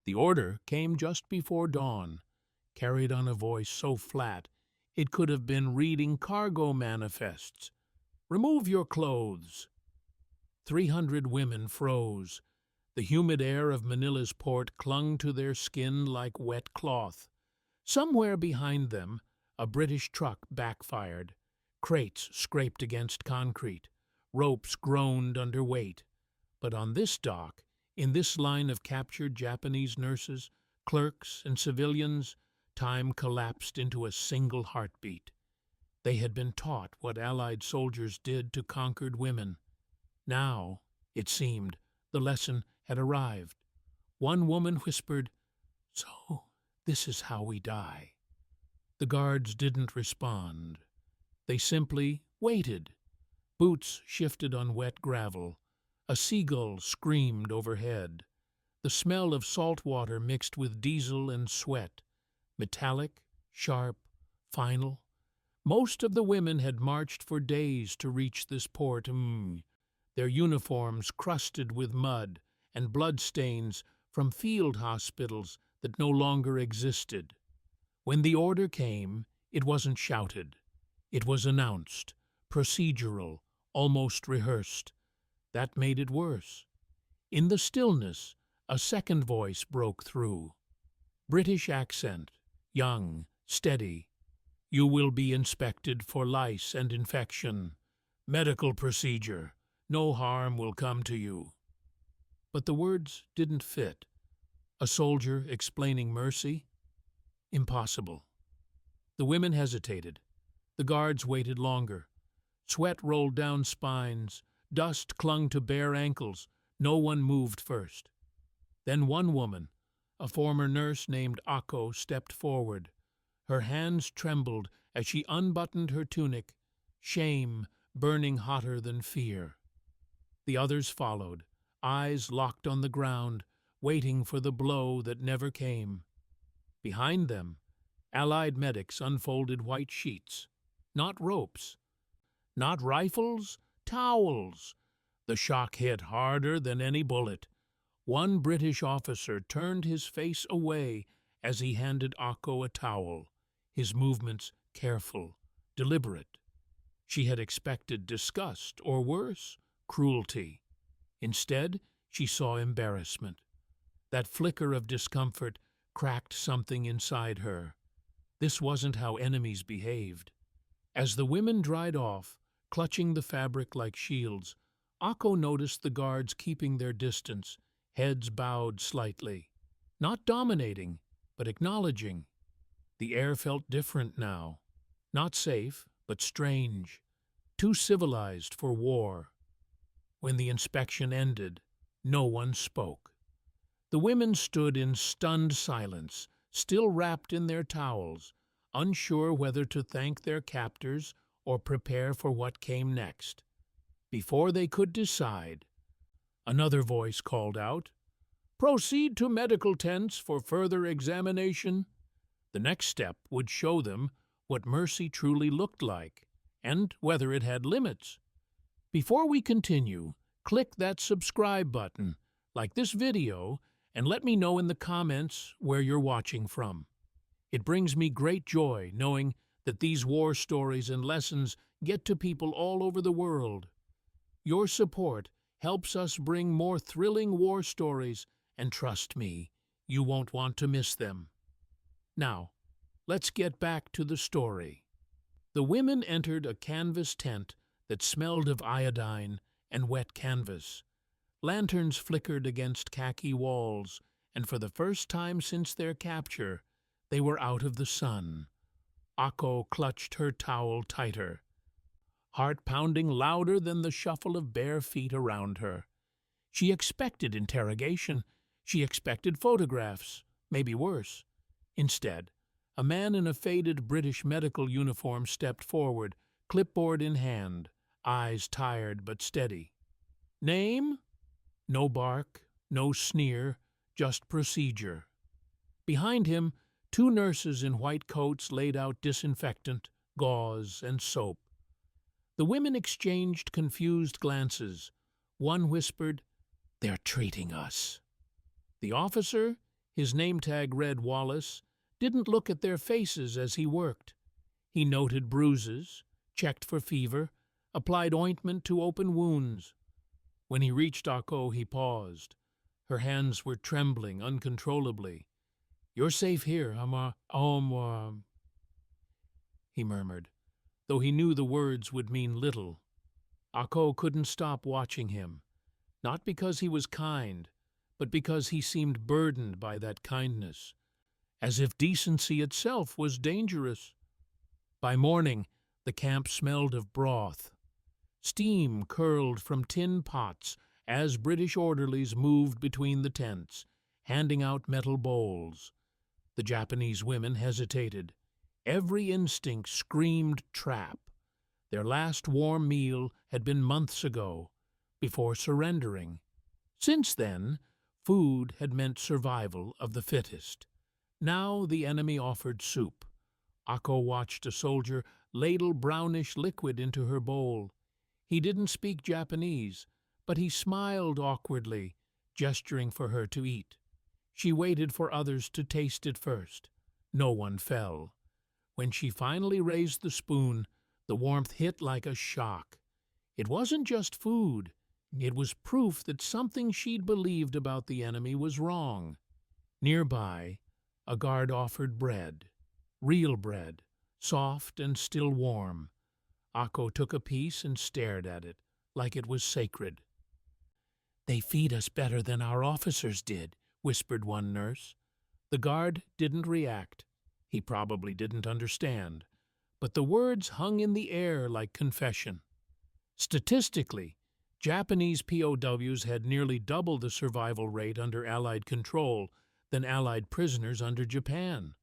The order came just before dawn, carried on a voice so flat it could have been reading cargo manifests. "Remove your clothes." 300 women froze. The humid air of Manila's port clung to their skin like wet cloth. Somewhere behind them, a British truck backfired. Crates scraped against concrete. Ropes groaned under weight. But on this dock, in this line of captured Japanese nurses, clerks, and civilians, time collapsed into a single heartbeat. They had been taught what Allied soldiers did to conquered women. Now, it seemed, the lesson had arrived. One woman whispered, "So, this is how we die." The guards didn't respond. They simply waited. Boots shifted on wet gravel. A seagull screamed overhead. The smell of salt water mixed with diesel and sweat. Metallic, sharp, final. Most of the women had marched for days to reach this port. Their uniforms crusted with mud and bloodstains from field hospitals that no longer existed. When the order came, it wasn't shouted. It was announced, procedural, almost rehearsed. That made it worse. In the stillness, a second voice broke through. British accent, young, steady. "You will be inspected for lice and infection. Medical procedure. No harm will come to you." But the words didn't fit. A soldier explaining mercy? Impossible. The women hesitated. The guards waited longer. Sweat rolled down spines. Dust clung to bare ankles. No one moved first. Then one woman, a former nurse named Ako, stepped forward. Her hands trembled as she unbuttoned her tunic, shame burning hotter than fear. The others followed, eyes locked on the ground, waiting for the blow that never came. Behind them, Allied medics unfolded white sheets. Not ropes. Not rifles, towels. The shock hit harder than any bullet. One British officer turned his face away as he handed Akko a towel, his movements careful, deliberate. She had expected disgust, or worse, cruelty. Instead, she saw embarrassment. That flicker of discomfort cracked something inside her. This wasn't how enemies behaved. As the women dried off, clutching the fabric like shields, Akko noticed the guards keeping their distance, heads bowed slightly. Not dominating, but acknowledging. The air felt different now. Not safe, but strange. Too civilized for war. When the inspection ended, no one spoke. The women stood in stunned silence, still wrapped in their towels, unsure whether to thank their captors or prepare for what came next. Before they could decide, another voice called out, "Proceed to medical tents for further examination." The next step would show them what mercy truly looked like, and whether it had limits. Before we continue, click that subscribe button, like this video, and let me know in the comments where you're watching from. It brings me great joy knowing that these war stories and lessons get to people all over the world. Your support helps us bring more thrilling war stories, and trust me, you won't want to miss them. Now, let's get back to the story. The women entered a canvas tent that smelled of iodine and wet canvas. Lanterns flickered against khaki walls, and for the first time since their capture, they were out of the sun. Akko clutched her towel tighter, heart pounding louder than the shuffle of bare feet around her. She expected interrogation. She expected photographs, maybe worse. Instead, a man in a faded British medical uniform stepped forward, clipboard in hand, eyes tired but steady. Name? No bark, no sneer, just procedure. Behind him, two nurses in white coats laid out disinfectant, gauze, and soap. The women exchanged confused glances. One whispered, "They're treating us." The officer, His name tag read Wallace didn't look at their faces as he worked. He noted bruises, checked for fever, applied ointment to open wounds. When he reached Akko, he paused. Her hands were trembling uncontrollably. "You're safe here, he murmured, though he knew the words would mean little. Akko couldn't stop watching him, not because he was kind, but because he seemed burdened by that kindness, as if decency itself was dangerous. By morning, the camp smelled of broth. Steam curled from tin pots as British orderlies moved between the tents, handing out metal bowls. The Japanese women hesitated. Every instinct screamed trap. Their last warm meal had been months ago, before surrendering. Since then, food had meant survival of the fittest. Now the enemy offered soup. Akko watched a soldier ladle brownish liquid into her bowl. He didn't speak Japanese, but he smiled awkwardly, gesturing for her to eat. She waited for others to taste it first. No one fell. When she finally raised the spoon, the warmth hit like a shock. It wasn't just food. It was proof that something she'd believed about the enemy was wrong. Nearby, a guard offered bread. Real bread, soft and still warm. Akko took a piece and stared at it, like it was sacred. "They feed us better than our officers did," whispered one nurse. The guard didn't react. He probably didn't understand, but the words hung in the air like confession. Statistically, Japanese POWs had nearly double the survival rate under Allied control than Allied prisoners under Japan.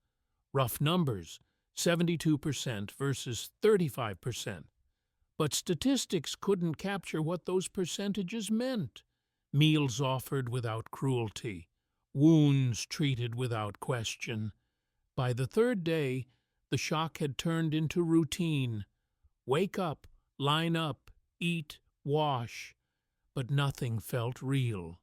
Rough numbers, 72% versus 35%. But statistics couldn't capture what those percentages meant. Meals offered without cruelty, wounds treated without question. By the third day, the shock had turned into routine. Wake up, line up, eat, wash. But nothing felt real.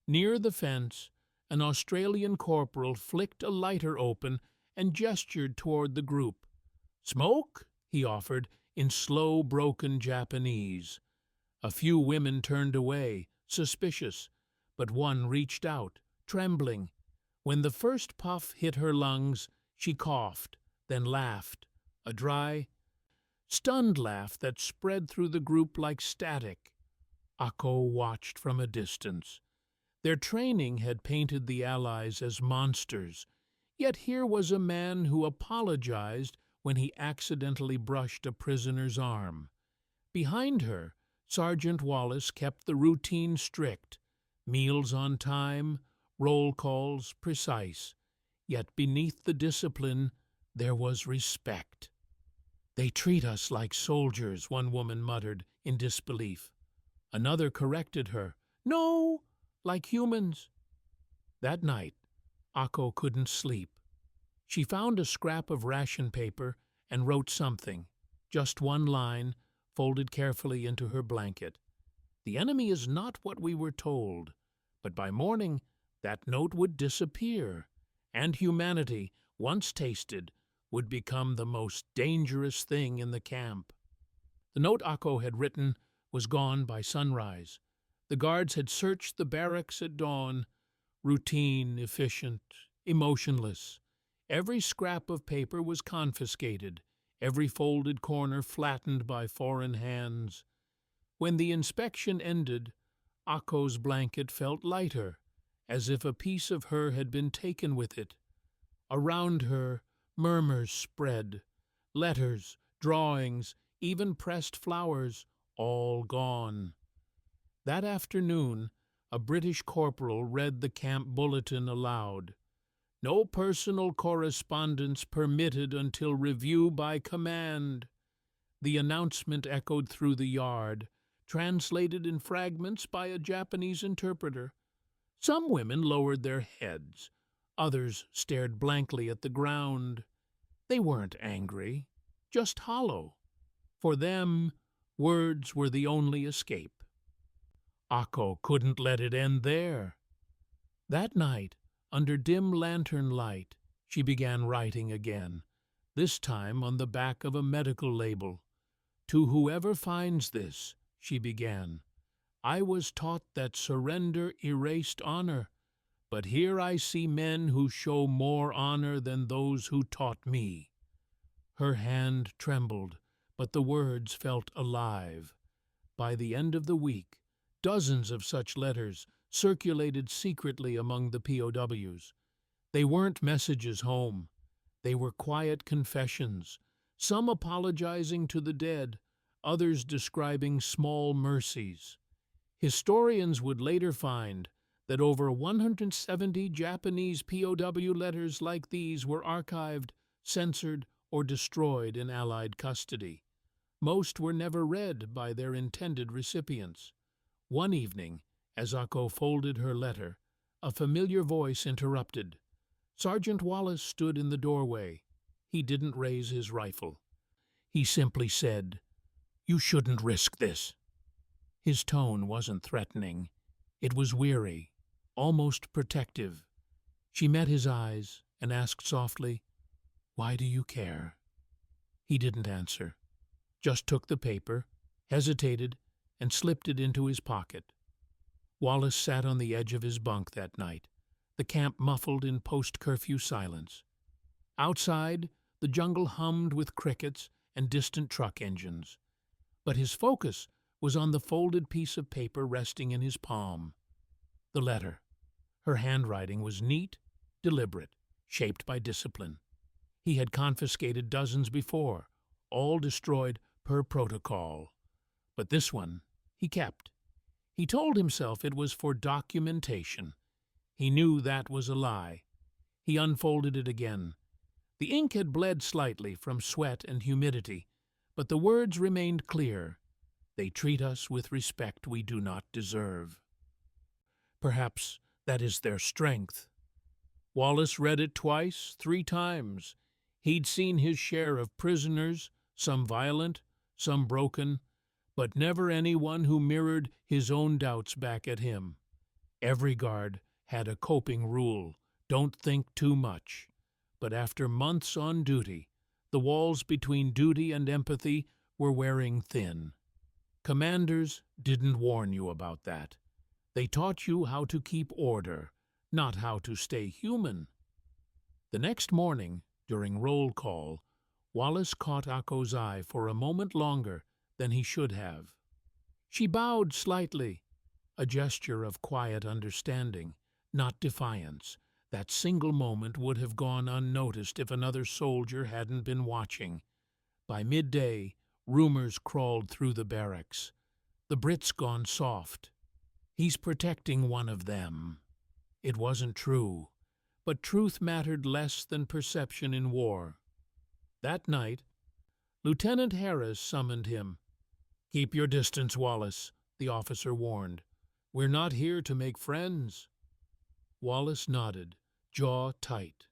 Near the fence, an Australian corporal flicked a lighter open and gestured toward the group. "Smoke?" he offered, in slow, broken Japanese. A few women turned away, suspicious, but one reached out, trembling. When the first puff hit her lungs, she coughed, then laughed, a dry, stunned laugh that spread through the group like static. Akko watched from a distance. Their training had painted the Allies as monsters, yet here was a man who apologized when he accidentally brushed a prisoner's arm. Behind her, Sergeant Wallace kept the routine strict, meals on time, roll calls precise. Yet beneath the discipline, there was respect. "They treat us like soldiers," one woman muttered in disbelief. Another corrected her. "No, like humans." That night, Akko couldn't sleep. She found a scrap of ration paper and wrote something, just one line, folded carefully into her blanket. "The enemy is not what we were told." But by morning, that note would disappear, and humanity, once tasted, would become the most dangerous thing in the camp. The note Akko had written was gone by sunrise. The guards had searched the barracks at dawn, routine, efficient, emotionless. Every scrap of paper was confiscated, every folded corner flattened by foreign hands. When the inspection ended, Akko's blanket felt lighter, as if a piece of her had been taken with it. Around her, murmurs spread. Letters, drawings, even pressed flowers, all gone. That afternoon, a British corporal read the camp bulletin aloud. "No personal correspondence permitted until review by command." The announcement echoed through the yard, translated in fragments by a Japanese interpreter. Some women lowered their heads. Others stared blankly at the ground. They weren't angry, just hollow. For them, words were the only escape. Akko couldn't let it end there. That night, Under dim lantern light, she began writing again, this time on the back of a medical label. "To whoever finds this," she began, "I was taught that surrender erased honor, but here I see men who show more honor than those who taught me." Her hand trembled, but the words felt alive. By the end of the week, dozens of such letters circulated secretly among the POWs. They weren't messages home. They were quiet confessions, some apologizing to the dead, others describing small mercies. Historians would later find that over 170 Japanese POW letters like these were archived, censored, or destroyed in Allied custody. Most were never read by their intended recipients. One evening, as Ako folded her letter, a familiar voice interrupted. Sergeant Wallace stood in the doorway. He didn't raise his rifle. He simply said, "You shouldn't risk this." His tone wasn't threatening. It was weary, almost protective. She met his eyes and asked softly, "Why do you care?" He didn't answer, just took the paper, hesitated, and slipped it into his pocket. Wallace sat on the edge of his bunk that night, the camp muffled in post-curfew silence. Outside, the jungle hummed with crickets and distant truck engines. But his focus was on the folded piece of paper resting in his palm. The letter. Her handwriting was neat, deliberate, shaped by discipline. He had confiscated dozens before, all destroyed per protocol. But this one he kept. He told himself it was for documentation. He knew that was a lie. He unfolded it again. The ink had bled slightly from sweat and humidity, but the words remained clear. They treat us with respect we do not deserve. Perhaps that is their strength. Wallace read it twice, 3 times. He'd seen his share of prisoners, some violent, some broken, but never anyone who mirrored his own doubts back at him. Every guard had a coping rule: don't think too much. But after months on duty, the walls between duty and empathy were wearing thin. Commanders didn't warn you about that. They taught you how to keep order, not how to stay human. The next morning, during roll call, Wallace caught Ako's eye for a moment longer than he should have. She bowed slightly, a gesture of quiet understanding, not defiance. That single moment would have gone unnoticed if another soldier hadn't been watching. By midday, rumors crawled through the barracks. The Brit's gone soft. He's protecting one of them. It wasn't true, but truth mattered less than perception in war. That night, Lieutenant Harris summoned him. "Keep your distance, Wallace," the officer warned. "We're not here to make friends." Wallace nodded, jaw tight.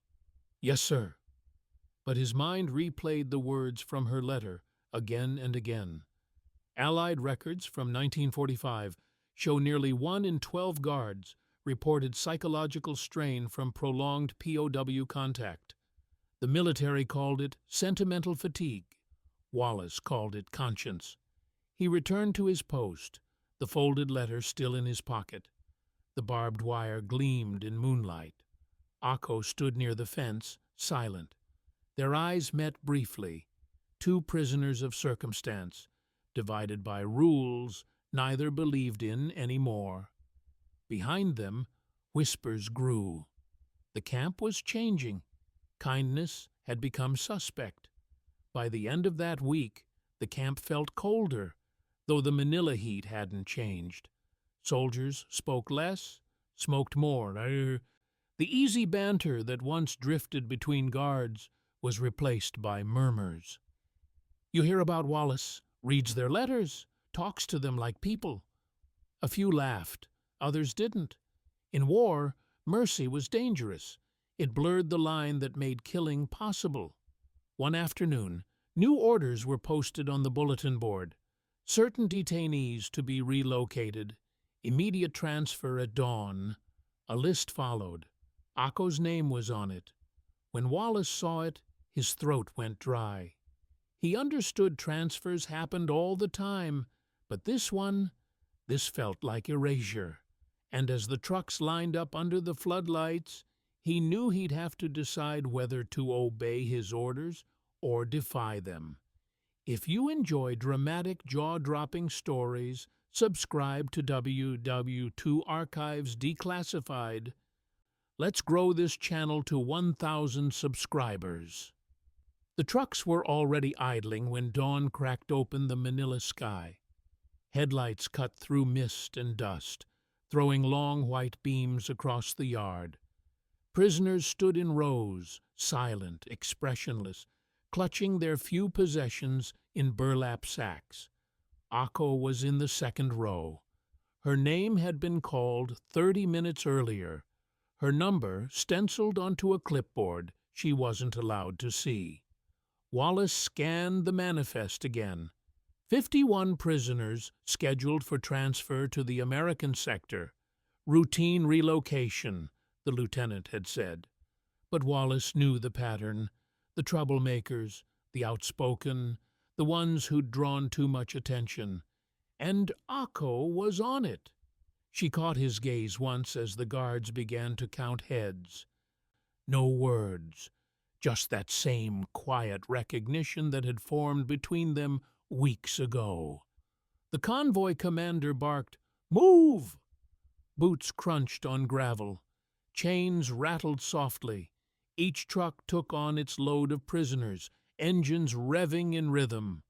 "Yes, sir." But his mind replayed the words from her letter again and again. Allied records from 1945 show nearly 1 in 12 guards reported psychological strain from prolonged POW contact. The military called it sentimental fatigue. Wallace called it conscience. He returned to his post, the folded letter still in his pocket. The barbed wire gleamed in moonlight. Ako stood near the fence, silent. Their eyes met briefly, 2 prisoners of circumstance, divided by rules neither believed in anymore. Behind them, whispers grew. The camp was changing. Kindness had become suspect. By the end of that week, the camp felt colder, though the Manila heat hadn't changed. Soldiers spoke less, smoked more. The easy banter that once drifted between guards was replaced by murmurs. "You hear about Wallace, reads their letters, talks to them like people." A few laughed, others didn't. In war, mercy was dangerous. It blurred the line that made killing possible. One afternoon, new orders were posted on the bulletin board. Certain detainees to be relocated. Immediate transfer at dawn. A list followed. Akko's name was on it. When Wallace saw it, his throat went dry. He understood transfers happened all the time, but this felt like erasure. And as the trucks lined up under the floodlights, he knew he'd have to decide whether to obey his orders or defy them. If you enjoy dramatic, jaw-dropping stories, subscribe to WW2 Archives Declassified. Let's grow this channel to 1,000 subscribers. The trucks were already idling when dawn cracked open the Manila sky. Headlights cut through mist and dust, throwing long white beams across the yard. Prisoners stood in rows, silent, expressionless, clutching their few possessions in burlap sacks. Akko was in the second row. Her name had been called 30 minutes earlier. Her number stenciled onto a clipboard she wasn't allowed to see. Wallace scanned the manifest again. 51 prisoners scheduled for transfer to the American sector. Routine relocation, the lieutenant had said. But Wallace knew the pattern. The troublemakers, the outspoken, the ones who'd drawn too much attention. And Akko was on it. She caught his gaze once as the guards began to count heads. No words, just that same quiet recognition that had formed between them weeks ago. The convoy commander barked, "Move!" Boots crunched on gravel. Chains rattled softly. Each truck took on its load of prisoners, engines revving in rhythm.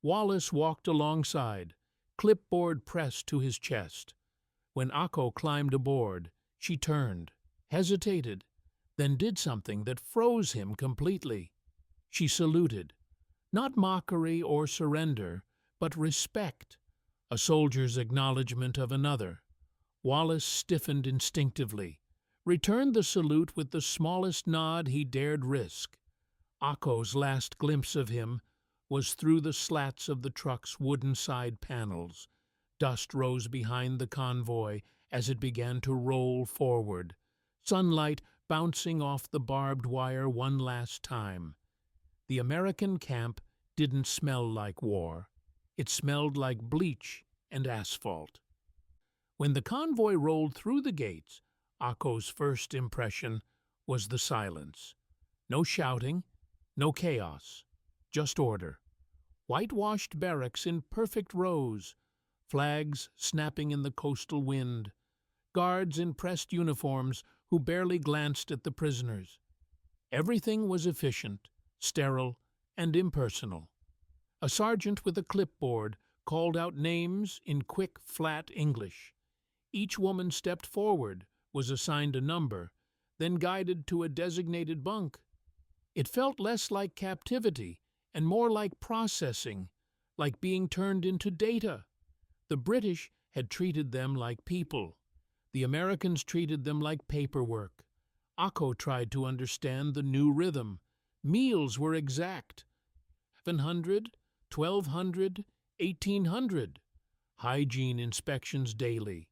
Wallace walked alongside, clipboard pressed to his chest. When Akko climbed aboard, she turned, hesitated, then did something that froze him completely. She saluted. Not mockery or surrender, but respect, a soldier's acknowledgment of another. Wallace stiffened instinctively, returned the salute with the smallest nod he dared risk. Akko's last glimpse of him was through the slats of the truck's wooden side panels. Dust rose behind the convoy as it began to roll forward, sunlight bouncing off the barbed wire one last time. The American camp didn't smell like war. It smelled like bleach and asphalt. When the convoy rolled through the gates, Akko's first impression was the silence. No shouting, no chaos, just order. Whitewashed barracks in perfect rows, flags snapping in the coastal wind, guards in pressed uniforms who barely glanced at the prisoners. Everything was efficient, sterile, and impersonal. A sergeant with a clipboard called out names in quick, flat English. Each woman stepped forward, was assigned a number, then guided to a designated bunk. It felt less like captivity and more like processing, like being turned into data. The British had treated them like people. The Americans treated them like paperwork. Akko tried to understand the new rhythm. Meals were exact. 700, 1,200, 1,800. Hygiene inspections daily.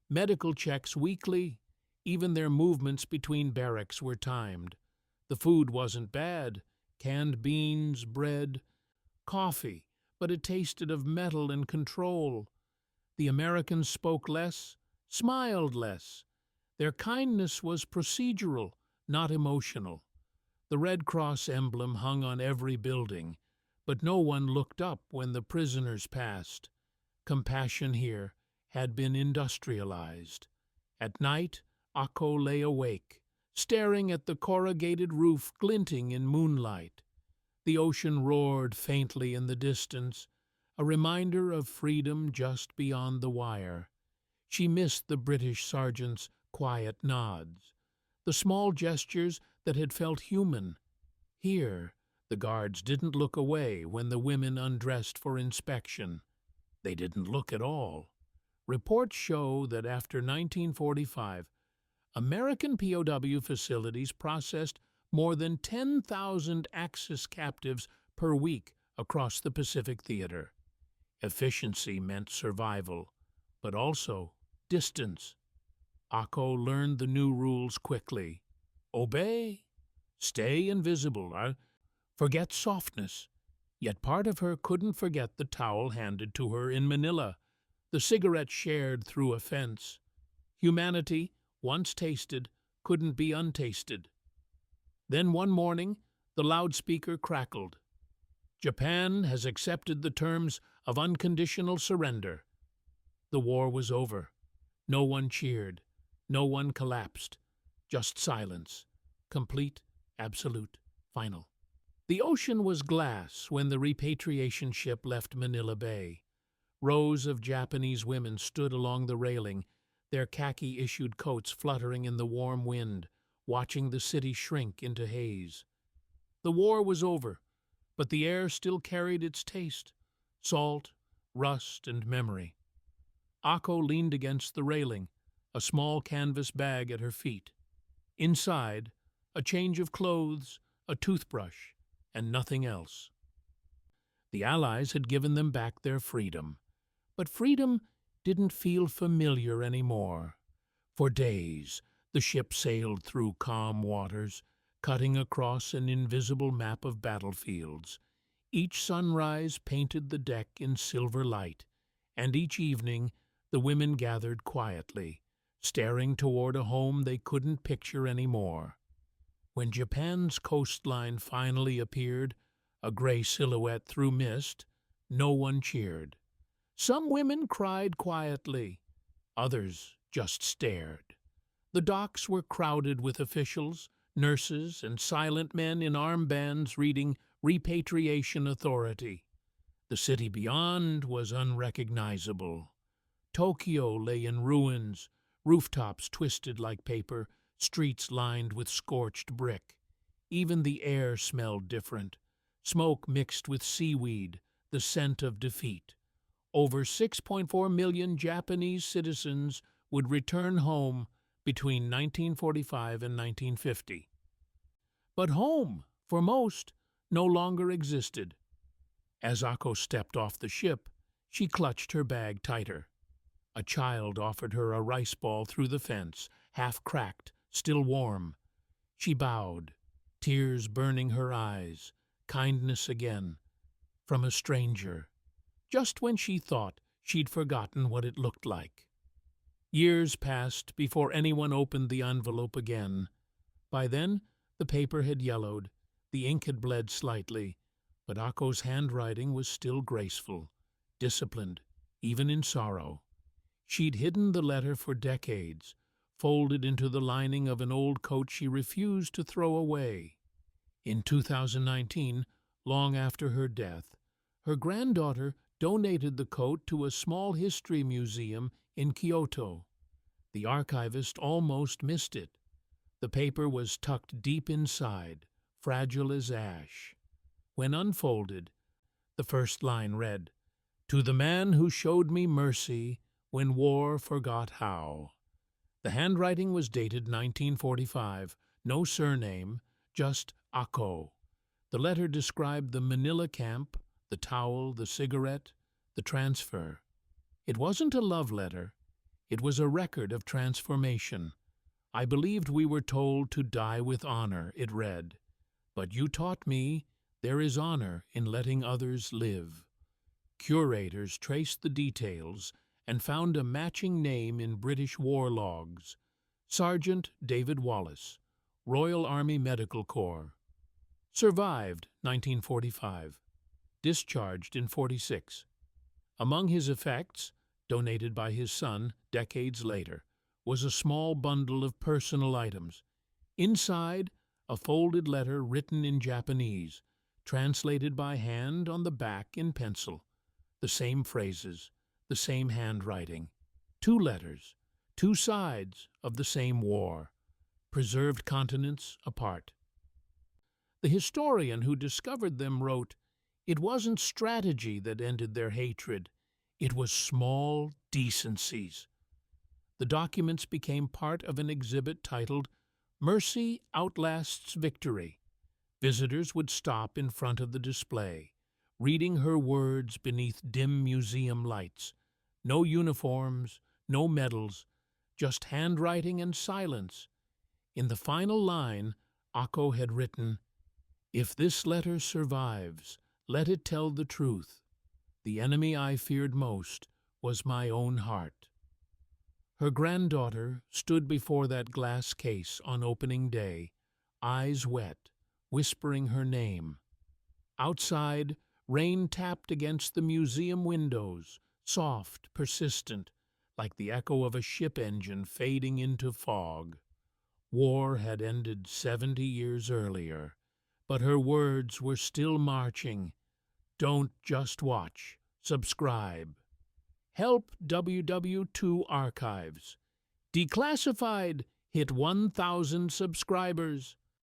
Medical checks weekly. Even their movements between barracks were timed. The food wasn't bad. Canned beans, bread, coffee, but it tasted of metal and control. The Americans spoke less, smiled less. Their kindness was procedural, not emotional. The Red Cross emblem hung on every building, but no one looked up when the prisoners passed. Compassion here had been industrialized. At night, Akko lay awake, staring at the corrugated roof glinting in moonlight. The ocean roared faintly in the distance, a reminder of freedom just beyond the wire. She missed the British sergeant's quiet nods, the small gestures that had felt human. Here, the guards didn't look away when the women undressed for inspection. They didn't look at all. Reports show that after 1945, American POW facilities processed more than 10,000 Axis captives per week across the Pacific Theater. Efficiency meant survival, but also distance. Akko learned the new rules quickly. Obey. Stay invisible. Forget softness. Yet part of her couldn't forget the towel handed to her in Manila, the cigarette shared through a fence. Humanity, once tasted, couldn't be untasted. Then one morning, the loudspeaker crackled. Japan has accepted the terms of unconditional surrender. The war was over. No one cheered. No one collapsed. Just silence. Complete, absolute, final. The ocean was glass when the repatriation ship left Manila Bay. Rows of Japanese women stood along the railing, their khaki-issued coats fluttering in the warm wind, watching the city shrink into haze. The war was over, but the air still carried its taste, salt, rust, and memory. Ako leaned against the railing, a small canvas bag at her feet. Inside, a change of clothes, a toothbrush, and nothing else. The Allies had given them back their freedom, but freedom didn't feel familiar anymore. For days, the ship sailed through calm waters, cutting across an invisible map of battlefields. Each sunrise painted the deck in silver light, and each evening the women gathered quietly, staring toward a home they couldn't picture anymore. When Japan's coastline finally appeared, a gray silhouette through mist, no one cheered. Some women cried quietly, others just stared. The docks were crowded with officials, nurses, and silent men in armbands reading Repatriation Authority. The city beyond was unrecognizable. Tokyo lay in ruins, rooftops twisted like paper, streets lined with scorched brick. Even the air smelled different. Smoke mixed with seaweed, the scent of defeat. Over 6.4 million Japanese citizens would return home between 1945 and 1950. But home, for most, no longer existed. As Ako stepped off the ship, she clutched her bag tighter. A child offered her a rice ball through the fence, half cracked, still warm. She bowed, tears burning her eyes, kindness again, from a stranger, just when she thought she'd forgotten what it looked like. Years passed before anyone opened the envelope again. By then, the paper had yellowed, the ink had bled slightly, but Ako's handwriting was still graceful, disciplined, even in sorrow. She'd hidden the letter for decades, folded into the lining of an old coat she refused to throw away. In 2019, long after her death, her granddaughter donated the coat to a small history museum in Kyoto. The archivist almost missed it. The paper was tucked deep inside, fragile as ash. When unfolded, the first line read, "To the man who showed me mercy when war forgot how." The handwriting was dated 1945, no surname, just Ako. The letter described the Manila camp, the towel, the cigarette, the transfer. It wasn't a love letter. It was a record of transformation. "I believed we were told to die with honor," it read. "But you taught me there is honor in letting others live." Curators traced the details and found a matching name in British war logs. Sergeant David Wallace, Royal Army Medical Corps. Survived 1945. Discharged in 46. Among his effects, donated by his son decades later, was a small bundle of personal items. Inside, a folded letter written in Japanese, translated by hand on the back in pencil. The same phrases, the same handwriting. 2 letters, 2 sides of the same war, preserved continents apart. The historian who discovered them wrote, "It wasn't strategy that ended their hatred. It was small decencies." The documents became part of an exhibit titled "Mercy Outlasts Victory." Visitors would stop in front of the display, reading her words beneath dim museum lights. No uniforms, no medals, just handwriting and silence. In the final line, Akko had written, "If this letter survives, let it tell the truth. The enemy I feared most was my own heart." Her granddaughter stood before that glass case on opening day, eyes wet, whispering her name. Outside, rain tapped against the museum windows, soft, persistent, like the echo of a ship engine fading into fog. War had ended 70 years earlier, but her words were still marching. Don't just watch, subscribe. Help WW2 Archives. Declassified hit 1,000 subscribers.